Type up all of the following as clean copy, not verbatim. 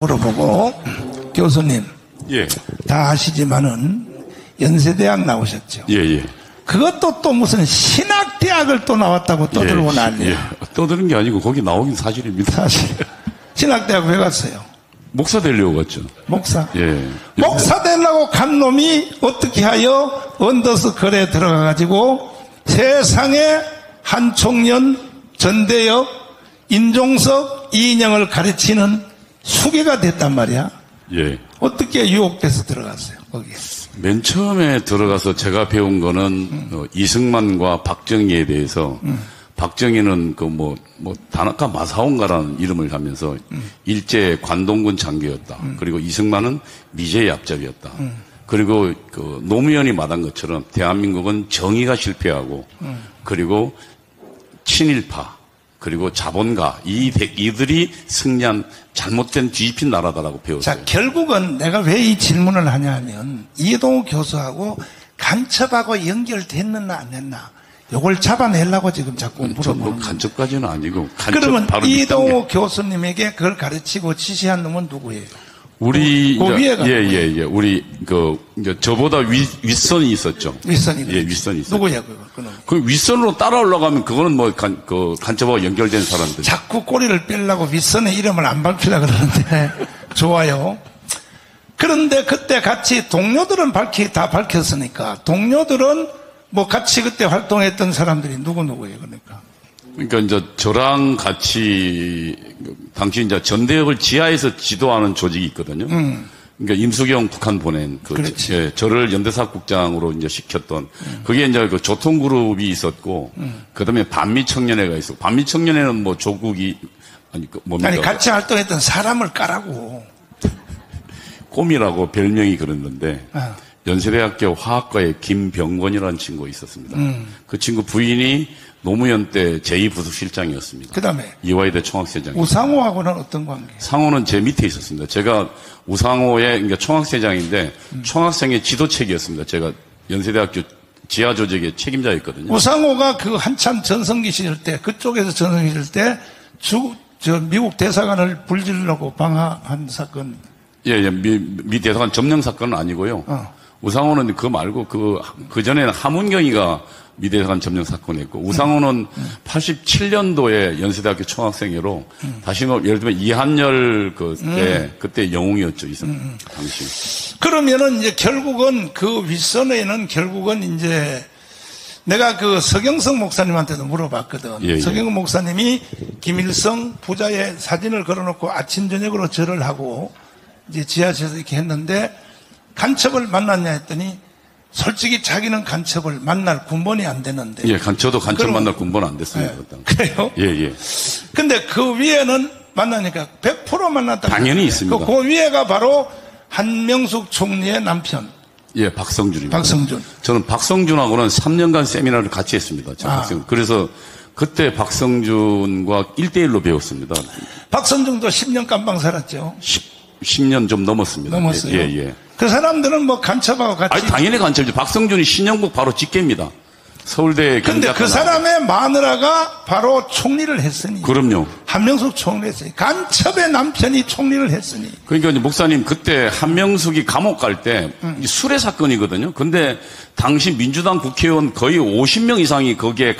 물어보고, 교수님, 예. 다 아시지만은 연세대학 나오셨죠? 예, 예. 그것도 또 무슨 신학대학을 또 나왔다고 떠들고 난리야. 예. 떠드는 게 아니고 거기 나오긴 사실입니다. 사실. 신학대학 왜 갔어요? 목사 되려고 갔죠. 목사? 예. 목사 되려고 간 놈이 어떻게 하여 언더스 거래에 들어가가지고 세상에 한 청년, 전대엽, 인종석, 이인영을 가르치는 수괴가 됐단 말이야. 예. 어떻게 유혹돼서 들어갔어요, 거기에? 맨 처음에 들어가서 제가 배운 거는 이승만과 박정희에 대해서 박정희는 다나카 마사오인가라는 이름을 하면서 일제 관동군 장교였다. 그리고 이승만은 미제의 앞잡이였다. 그리고 그 노무현이 말한 것처럼 대한민국은 정의가 실패하고 그리고 친일파 그리고 자본가 이들이 승리한 잘못된 뒤집힌 나라다라고 배웠어요. 자, 결국은 내가 왜 이 질문을 하냐 하면 이동우 교수하고 간첩하고 연결됐느냐 안 했나 요걸 잡아내려고 지금 자꾸 물어보는 간첩까지는 아니고 간첩 그러면 바로 이동우 교수님에게 그걸 가르치고 지시한 놈은 누구예요? 우리 위에가 예. 우리 이제 저보다 윗선이 있었죠. 윗선이 예, 윗선이 있었죠. 누구야 그거? 그 윗선으로 따라 올라가면 그거는 간첩하고 연결된 사람들. 자꾸 꼬리를 빼려고 윗선의 이름을 안 밝히려 그러는데 좋아요. 그런데 그때 같이 동료들은 다 밝혔으니까 동료들은 같이 그때 활동했던 사람들이 누구예요, 그러니까? 그러니까 이제 저랑 같이 당시 이제 전대협을 지하에서 지도하는 조직이 있거든요. 그러니까 임수경 북한 보낸 저를 연대사국장으로 이제 시켰던 그게 이제 그 조통그룹이 있었고 그다음에 반미청년회가 있었고 반미청년회는 조국이 아니 같이 활동했던 사람을 까라고 꼼이라고 별명이 그랬는데 연세대학교 화학과에 김병건이라는 친구가 있었습니다. 그 친구 부인이 노무현 때 제2부속실장이었습니다. 그 다음에 이화여대 총학생장. 우상호하고는 어떤 관계? 상호는 제 밑에 있었습니다. 제가 우상호의 그러니까 총학생장인데 총학생의 지도책이었습니다. 제가 연세대학교 지하 조직의 책임자였거든요. 우상호가 그 한참 전성기 시절 때 그쪽에서 전성기 시절 때 미국 대사관을 불지르려고 방화한 사건. 예, 미 대사관 점령 사건은 아니고요. 우상호는 그거 말고 그 전에는 하문경이가 미 대사관 점령 사건을 했고 우상호는 87년도에 연세대학교 총학생회로 다시 예를 들면 이한열 그때 영웅이었죠, 당시. 그러면은 이제 결국은 그 윗선에는 결국은 이제 내가 그 서경석 목사님한테도 물어봤거든. 예. 서경석 목사님이 김일성 부자의 사진을 걸어놓고 아침 저녁으로 절을 하고 이제 지하철에서 이렇게 했는데 간첩을 만났냐 했더니 솔직히 자기는 간첩을 만날 군번이 안 되는데. 예, 저도 간첩 만날 군번 안 됐습니다. 그래요? 예. 근데 그 위에는 만나니까 100% 만났다. 당연히 있습니다. 그 위에가 바로 한명숙 총리의 남편. 예, 박성준입니다. 박성준. 저는 박성준하고는 3년간 세미나를 같이 했습니다. 그래서 그때 박성준과 1대1로 배웠습니다. 박성준도 10년 깜방 살았죠. 10년 좀 넘었습니다. 넘었어요. 예. 그 사람들은 간첩하고 같이. 아니, 당연히 간첩이죠. 박성준이 신영국 바로 직계입니다. 서울대. 근데 그 사람의 마누라가 바로 총리를 했으니. 그럼요. 한명숙 총리를 했으니. 간첩의 남편이 총리를 했으니. 그러니까 이제 목사님 그때 한명숙이 감옥 갈 때 수뢰 사건이거든요. 근데 당시 민주당 국회의원 거의 50명 이상이 거기에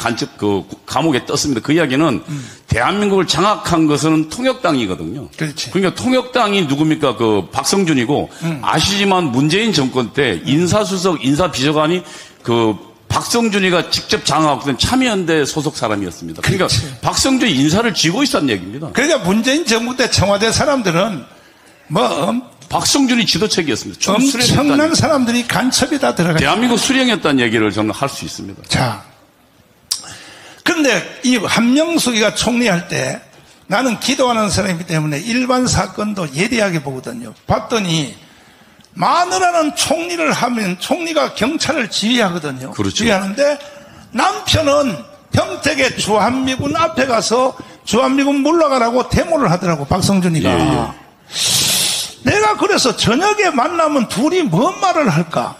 감옥에 떴습니다. 그 이야기는 대한민국을 장악한 것은 통역당이거든요. 그렇지. 그러니까 통역당이 누굽니까? 박성준이고 아시지만 문재인 정권 때 인사수석, 인사비서관이 박성준이가 직접 장악하고 참여연대 소속 사람이었습니다. 그러니까 그렇지. 박성준이 인사를 쥐고 있었다는 얘기입니다. 그러니까 문재인 정부 때 청와대 사람들은 박성준이 지도책이었습니다. 엄청난 사람들이 간첩이 다 들어가. 대한민국 수령이었다는 얘기를 저는 할 수 있습니다. 자, 그런데 이 한명숙이가 총리할 때 나는 기도하는 사람이기 때문에 일반 사건도 예리하게 보거든요. 봤더니 마누라는 총리를 하면 총리가 경찰을 지휘하거든요. 그렇죠. 지휘하는데 남편은 평택의 주한미군 앞에 가서 주한미군 물러가라고 데모를 하더라고, 박성준이가. 예. 내가 그래서 저녁에 만나면 둘이 뭔 말을 할까?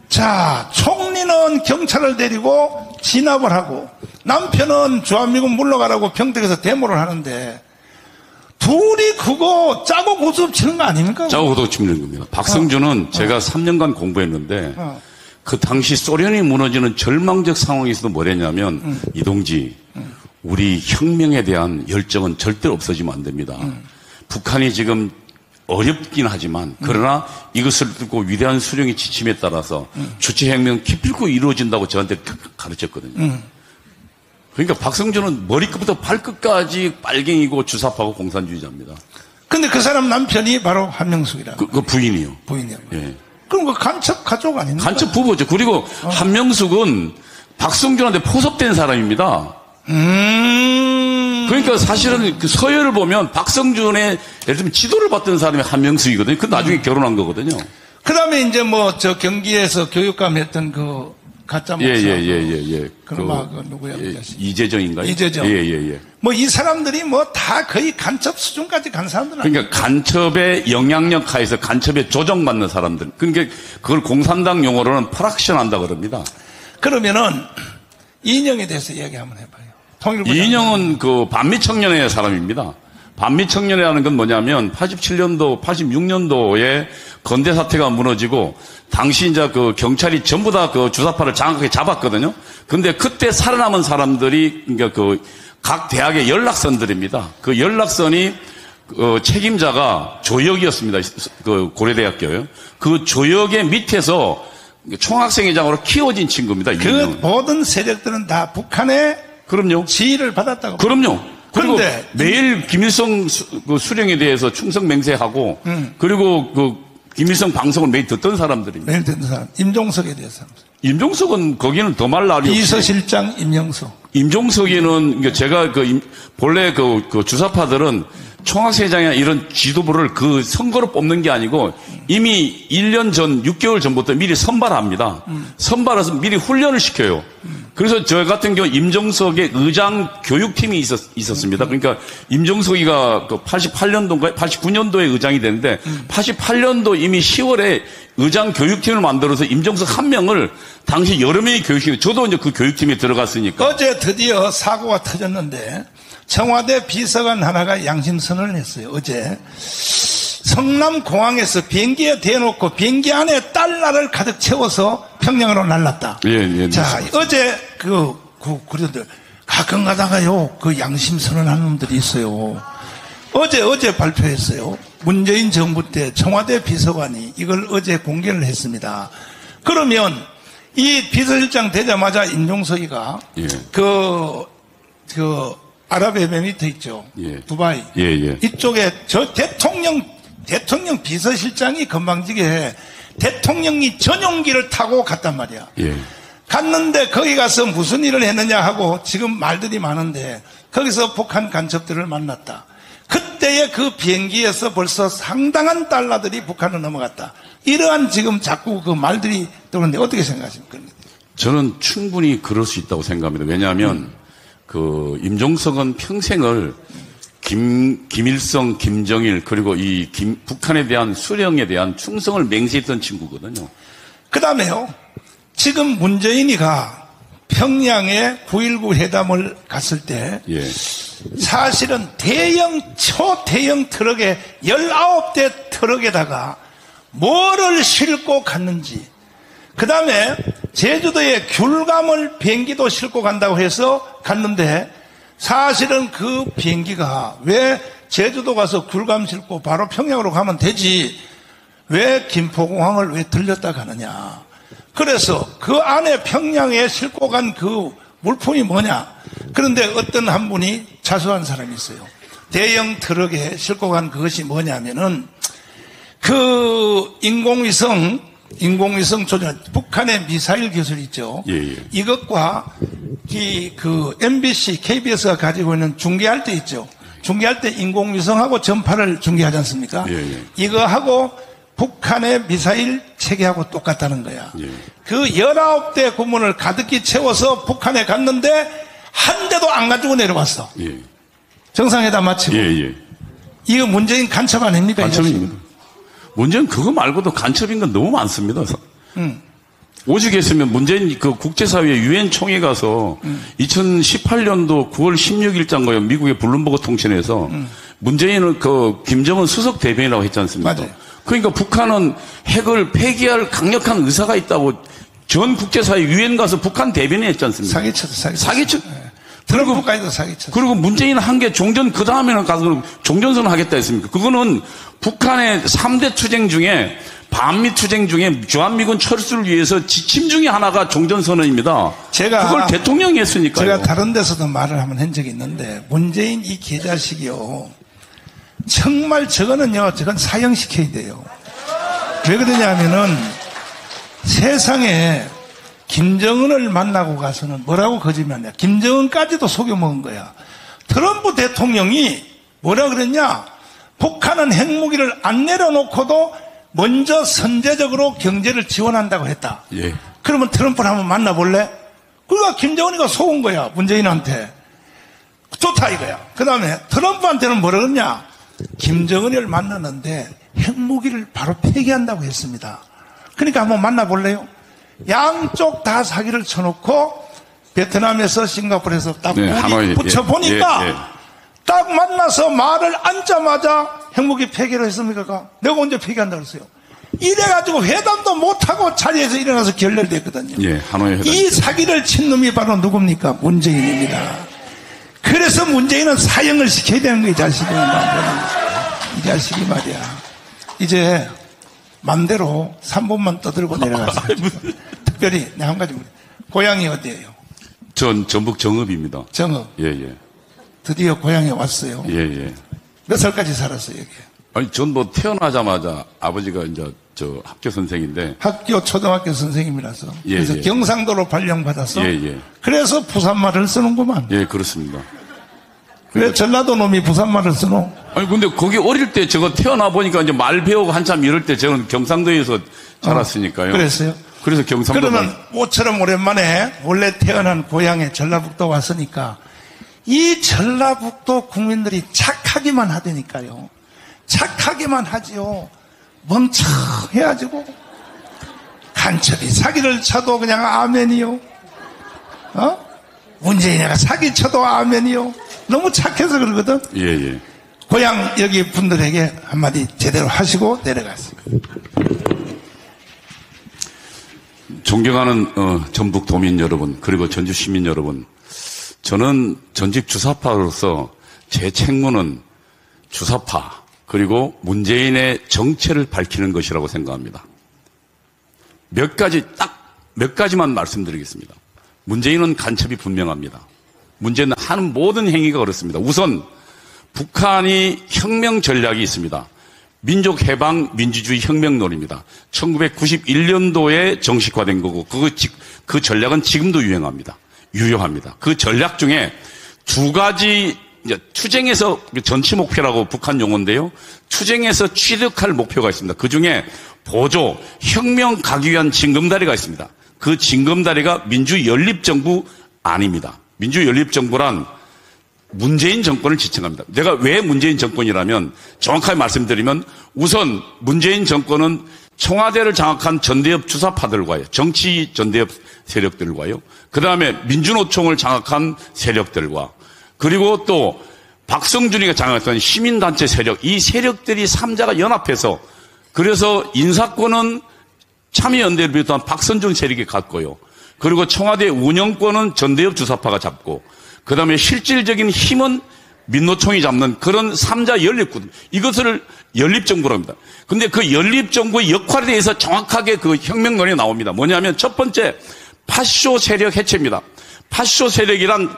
자, 총리는 경찰을 데리고 진압을 하고 남편은 주한미군 물러가라고 평택에서 데모를 하는데 둘이 그거 짜고 고스톱 치는 거 아닙니까? 짜고 고스톱 치는 겁니다. 박성준은 제가 3년간 공부했는데 그 당시 소련이 무너지는 절망적 상황에서도 뭐랬냐면 이동지 우리 혁명에 대한 열정은 절대로 없어지면 안 됩니다. 북한이 지금 어렵긴 하지만 그러나 이것을 듣고 위대한 수령의 지침에 따라서 주체혁명은 기필코 이루어진다고 저한테 가르쳤거든요. 그러니까 박성준은 머리끝부터 발끝까지 빨갱이고 주사파고 공산주의자입니다. 근데 그 사람 남편이 바로 한명숙이라. 그 부인이요. 부인이요. 예. 그럼 그 간첩 가족 아닙니까? 간첩 부부죠. 그리고 한명숙은 박성준한테 포섭된 사람입니다. 그러니까 사실은 그 서열을 보면 박성준의 예를 들면 지도를 받던 사람이 한명숙이거든요. 그 나중에 결혼한 거거든요. 그 다음에 이제 뭐 저 경기에서 교육감 했던 그 가짜 목사. 예. 그놈아 그 누구야? 이재정인가요? 이재정. 예. 뭐 이 사람들이 뭐 다 거의 간첩 수준까지 간 사람들 아니에요? 그러니까 간첩의 영향력 하에서 간첩에 조정받는 사람들. 그러니까 그걸 공산당 용어로는 프락션 한다 그럽니다. 그러면은 이인영에 대해서 이야기 한번 해봐요. 통일부 이인영은 그 반미청년회 사람입니다. 반미청년회라는 건 뭐냐면 87년도, 86년도에 건대 사태가 무너지고 당시 이제 그 경찰이 전부 다 그 주사파를 장악하게 잡았거든요. 근데 그때 살아남은 사람들이 그러니까 그 각 대학의 연락선들입니다. 그 연락선이 책임자가 조혁이었습니다. 그 고려대학교요. 그 조혁의 밑에서 총학생회장으로 키워진 친구입니다. 그 모든 세력들은 다 북한의 그럼요. 지휘를 받았다고. 그럼요. 그리고 그런데 매일 김일성 수령에 대해서 충성 맹세하고 그리고 그 김일성 방송을 매일 듣던 사람들입니다. 매일 듣는 사람. 임종석에 대해서. 임종석은 거기는 더 말 나리 없이. 비서실장 임종석. 임종석이는 제가 본래 그 주사파들은 총학생회장이나 이런 지도부를 그 선거로 뽑는 게 아니고 이미 1년 전, 6개월 전부터 미리 선발합니다. 선발해서 미리 훈련을 시켜요. 그래서 저 같은 경우 임종석의 의장 교육팀이 있었습니다. 그러니까 임종석이가 그 88년도인가 89년도에 의장이 되는데 88년도 이미 10월에 의장 교육팀을 만들어서 임종석 한 명을 당시 여러 명의 교육팀에 저도 이제 그 교육팀에 들어갔으니까. 어제 드디어 사고가 터졌는데 청와대 비서관 하나가 양심선언을 했어요. 어제 성남공항에서 비행기에 대놓고 비행기 안에 달러를 가득 채워서 평양으로 날랐다. 예. 자, 어제 그런데 가끔 가다가요 그 양심선언하는 놈들이 있어요. 어제 발표했어요. 문재인 정부 때 청와대 비서관이 이걸 어제 공개를 했습니다. 그러면 이 비서실장 되자마자 임종석이가 그 아랍에미리트 있죠. 두바이. 이쪽에 저 대통령 비서실장이 건방지게 대통령이 전용기를 타고 갔단 말이야. 갔는데 거기 가서 무슨 일을 했느냐 하고 지금 말들이 많은데 거기서 북한 간첩들을 만났다. 그때의 그 비행기에서 벌써 상당한 달러들이 북한으로 넘어갔다. 이러한 지금 자꾸 그 말들이 떠오르는데 어떻게 생각하십니까? 저는 충분히 그럴 수 있다고 생각합니다. 왜냐하면 그 임종석은 평생을 김일성, 김정일 그리고 북한에 대한 수령에 대한 충성을 맹세했던 친구거든요. 그 다음에요. 지금 문재인이가 평양에 9.19 회담을 갔을 때 사실은 초대형 트럭에 19대 트럭에다가 뭐를 싣고 갔는지 그 다음에 제주도에 귤감을 비행기도 싣고 간다고 해서 갔는데 사실은 그 비행기가 왜 제주도 가서 귤감 싣고 바로 평양으로 가면 되지 왜 김포공항을 왜 들렸다 가느냐. 그래서 그 안에 평양에 싣고 간 그 물품이 뭐냐. 그런데 어떤 한 분이 자수한 사람이 있어요. 대형 트럭에 싣고 간 그것이 뭐냐면은 그 인공위성 조종 북한의 미사일 기술 있죠. 이것과 그 MBC, KBS가 가지고 있는 중계할 때 있죠. 중계할 때 인공위성하고 전파를 중계하지 않습니까? 이거하고 북한의 미사일 체계하고 똑같다는 거야. 그 19대 구문을 가득히 채워서 북한에 갔는데 한 대도 안 가지고 내려왔어. 정상회담 마치고. 이거 문재인 간첩 아닙니까? 간첩입니다. 문재인 그거 말고도 간첩인 건 너무 많습니다. 오죽했으면 문재인 그 국제사회 유엔 총회 가서 2018년도 9월 16일자인가요? 미국의 블룸버그 통신에서 문재인은 김정은 수석 대변이라고 했지 않습니까? 맞아요. 그러니까 북한은 핵을 폐기할 강력한 의사가 있다고 전 국제사회 유엔 가서 북한 대변인 했지 않습니까? 사기쳤어. 네. 트럼프까지도 사기쳤어. 그리고 문재인은 한 게 종전, 그 다음에는 가서 종전선언 하겠다 했습니까? 그거는 북한의 3대 투쟁 중에 반미 투쟁 중에 주한미군 철수를 위해서 지침 중에 하나가 종전선언입니다. 그걸 대통령이 했으니까요. 제가 다른 데서도 말을 한번 한 적이 있는데 문재인 이 개자식이요. 정말 저건 사형시켜야 돼요. 왜 그러냐면은 세상에 김정은을 만나고 가서는 뭐라고 거짓말이냐. 김정은까지도 속여먹은 거야. 트럼프 대통령이 뭐라 그랬냐. 북한은 핵무기를 안 내려놓고도 먼저 선제적으로 경제를 지원한다고 했다. 예. 그러면 트럼프를 한번 만나볼래? 그러니까 김정은이가 속은 거야. 문재인한테. 좋다 이거야. 그 다음에 트럼프한테는 뭐라 그러냐. 김정은을 만나는데 핵무기를 바로 폐기한다고 했습니다. 그러니까 한번 만나볼래요? 양쪽 다 사기를 쳐놓고 베트남에서 싱가포르에서 딱 붙여보니까 딱 만나서 말을 앉자마자 핵무기 폐기를 했습니까? 내가 언제 폐기한다고 했어요? 이래가지고 회담도 못하고 자리에서 일어나서 결렬됐거든요. 예, 하노이 회담. 이 사기를 친 놈이 바로 누굽니까? 문재인입니다. 그래서 문재인은 사형을 시켜야 되는 거예요, 이 자식은. 이 자식이 말이야. 이제 맘대로 3분만 떠들고 내려갔어요. 특별히 내가 한 가지 고향이 어디예요? 전 전북 정읍입니다. 정읍. 예. 드디어 고향에 왔어요. 예. 몇 살까지 살았어요, 여기? 아니, 전 뭐 태어나자마자 아버지가 이제 학교 선생인데. 학교 초등학교 선생님이라서. 그래서 경상도로 발령받아서. 그래서 부산말을 쓰는구만. 예, 그렇습니다. 왜 전라도 놈이 부산말을 쓰노? 아니, 근데 거기 어릴 때 저거 태어나 보니까 이제 말 배우고 한참 이럴 때 저는 경상도에서 자랐으니까요. 그랬어요? 그래서 경상도. 그러면 모처럼 오랜만에 원래 태어난 고향에 전라북도 왔으니까 이 전라북도 국민들이 착하기만 하다니까요. 착하기만 하지요. 멍청해가지고 간첩이 사기를 쳐도 그냥 아멘이요. 문재인이가 사기 쳐도 아멘이요. 너무 착해서 그러거든. 예. 고향 여기 분들에게 한마디 제대로 하시고 내려갔습니다. 존경하는 전북 도민 여러분, 그리고 전주 시민 여러분, 저는 전직 주사파로서 제 책무는 주사파 그리고 문재인의 정체를 밝히는 것이라고 생각합니다. 몇 가지만 말씀드리겠습니다. 문재인은 간첩이 분명합니다. 문제는 하는 모든 행위가 그렇습니다. 우선 북한이 혁명 전략이 있습니다. 민족해방 민주주의 혁명론입니다. 1991년도에 정식화된 거고 그 전략은 지금도 유효합니다. 그 전략 중에 두 가지 이제 투쟁에서 전치 목표라고 북한 용어인데요. 투쟁에서 취득할 목표가 있습니다. 그 중에 보조, 혁명 가기 위한 징검다리가 있습니다. 그 징검다리가 민주연립정부 아닙니다. 민주연립정부란 문재인 정권을 지칭합니다. 내가 왜 문재인 정권이라면 정확하게 말씀드리면 우선 문재인 정권은 청와대를 장악한 전대협 주사파들과요. 정치 전대협 세력들과요. 그 다음에 민주노총을 장악한 세력들과 그리고 또 박성준이가 장악했던 시민단체 세력 이 세력들이 3자가 연합해서 그래서 인사권은 참여연대를 비롯한 박선종 세력이 갖고요. 그리고 청와대 운영권은 전대협 주사파가 잡고 그 다음에 실질적인 힘은 민노총이 잡는 그런 3자 연립군. 이것을 연립정부로 합니다. 근데 그 연립정부의 역할에 대해서 정확하게 그 혁명론이 나옵니다. 뭐냐면 첫 번째, 파쇼 세력 해체입니다. 파쇼 세력이란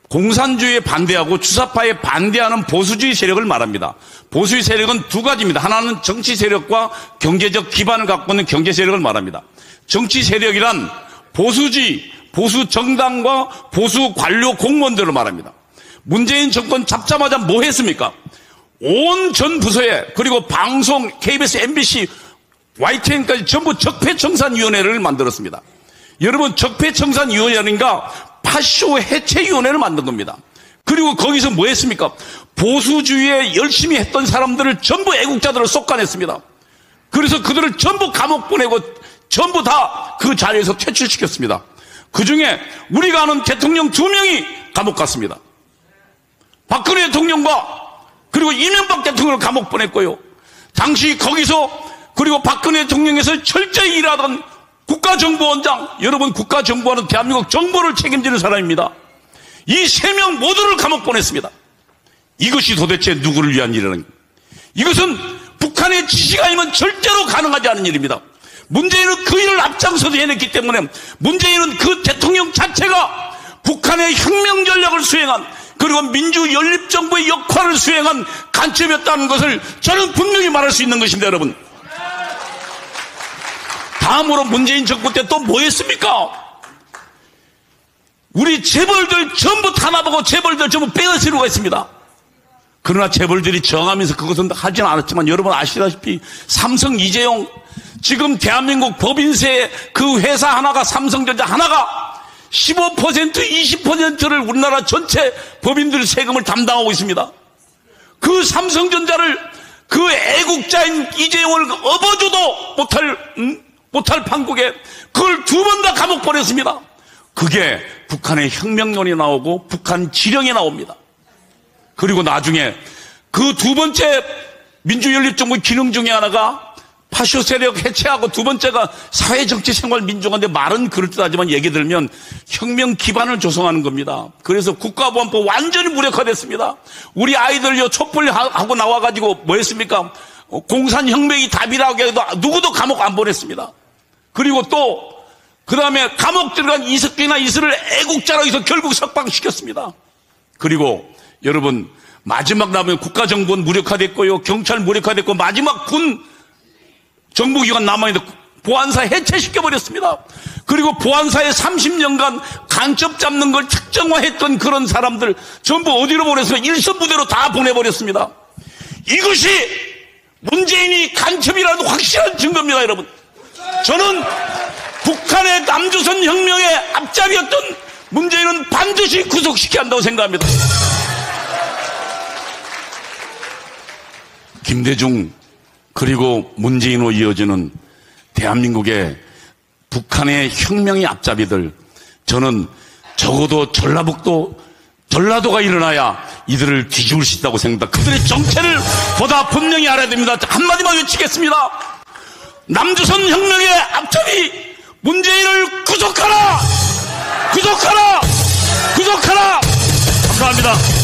공산주의에 반대하고 주사파에 반대하는 보수주의 세력을 말합니다. 보수주의 세력은 두 가지입니다. 하나는 정치 세력과 경제적 기반을 갖고 있는 경제 세력을 말합니다. 정치 세력이란 보수주의, 보수 정당과 보수 관료 공무원들을 말합니다. 문재인 정권 잡자마자 뭐 했습니까? 온 전 부서에 그리고 방송, KBS, MBC, YTN까지 전부 적폐청산위원회를 만들었습니다. 여러분 적폐청산위원회인가 파쇼 해체위원회를 만든 겁니다. 그리고 거기서 뭐 했습니까? 보수주의에 열심히 했던 사람들을 전부 애국자들을 쏙가냈습니다. 그래서 그들을 전부 감옥 보내고 전부 다 그 자리에서 퇴출시켰습니다. 그중에 우리가 아는 대통령 2명이 감옥 갔습니다. 박근혜 대통령과 그리고 이명박 대통령을 감옥 보냈고요. 당시 거기서 그리고 박근혜 대통령에서 철저히 일하던 국가정보원장, 여러분 국가정보원은 대한민국 정보를 책임지는 사람입니다. 이 3명 모두를 감옥 보냈습니다. 이것이 도대체 누구를 위한 일이라는, 이것은 북한의 지시가 아니면 절대로 가능하지 않은 일입니다. 문재인은 그 일을 앞장서서 해냈기 때문에 문재인은 그 대통령 자체가 북한의 혁명 전략을 수행한, 그리고 민주연립정부의 역할을 수행한 간첩이었다는 것을 저는 분명히 말할 수 있는 것입니다, 여러분. 다음으로 문재인 정부 때 또 뭐 했습니까? 우리 재벌들 전부 탄압하고 재벌들 전부 빼앗으려고 했습니다. 그러나 재벌들이 저항하면서 그것은 하지는 않았지만 여러분 아시다시피 삼성 이재용, 지금 대한민국 법인세 그 회사 하나가, 삼성전자 하나가 15%, 20%를 우리나라 전체 법인들 세금을 담당하고 있습니다. 그 삼성전자를 그 애국자인 이재용을 업어줘도 못할 판국에 그걸 2번 다 감옥 보냈습니다. 그게 북한의 혁명론이 나오고 북한 지령이 나옵니다. 그리고 나중에 그 2번째 민주연립정부 기능 중에 하나가 파쇼 세력 해체하고 2번째가 사회정치생활민주화인데 말은 그럴듯하지만 얘기 들면 혁명 기반을 조성하는 겁니다. 그래서 국가보안법 완전히 무력화됐습니다. 우리 아이들요 촛불하고 나와가지고 뭐 했습니까? 공산혁명이 답이라고 해도 누구도 감옥 안 보냈습니다. 그리고 또 그 다음에 감옥 들어간 이석기나 이슬을 애국자로 해서 결국 석방시켰습니다. 그리고 여러분 마지막 남은 국가정보는 무력화됐고요, 경찰 무력화됐고, 마지막 군 정보기관 남아있는데 보안사 해체시켜버렸습니다. 그리고 보안사에 30년간 간첩 잡는 걸 특정화했던 그런 사람들 전부 어디로 보냈으면 일선부대로 다 보내버렸습니다. 이것이 문재인이 간첩이라도 확실한 증거입니다, 여러분. 저는 북한의 남조선 혁명의 앞잡이였던 문재인은 반드시 구속시켜야 한다고 생각합니다. 김대중 그리고 문재인으로 이어지는 대한민국의 북한의 혁명의 앞잡이들, 저는 적어도 전라도가 일어나야 이들을 뒤집을 수 있다고 생각합니다. 그들의 정체를 보다 분명히 알아야 됩니다. 한마디만 외치겠습니다. 남조선 혁명의 앞잡이 문재인을 구속하라! 구속하라! 구속하라! 감사합니다.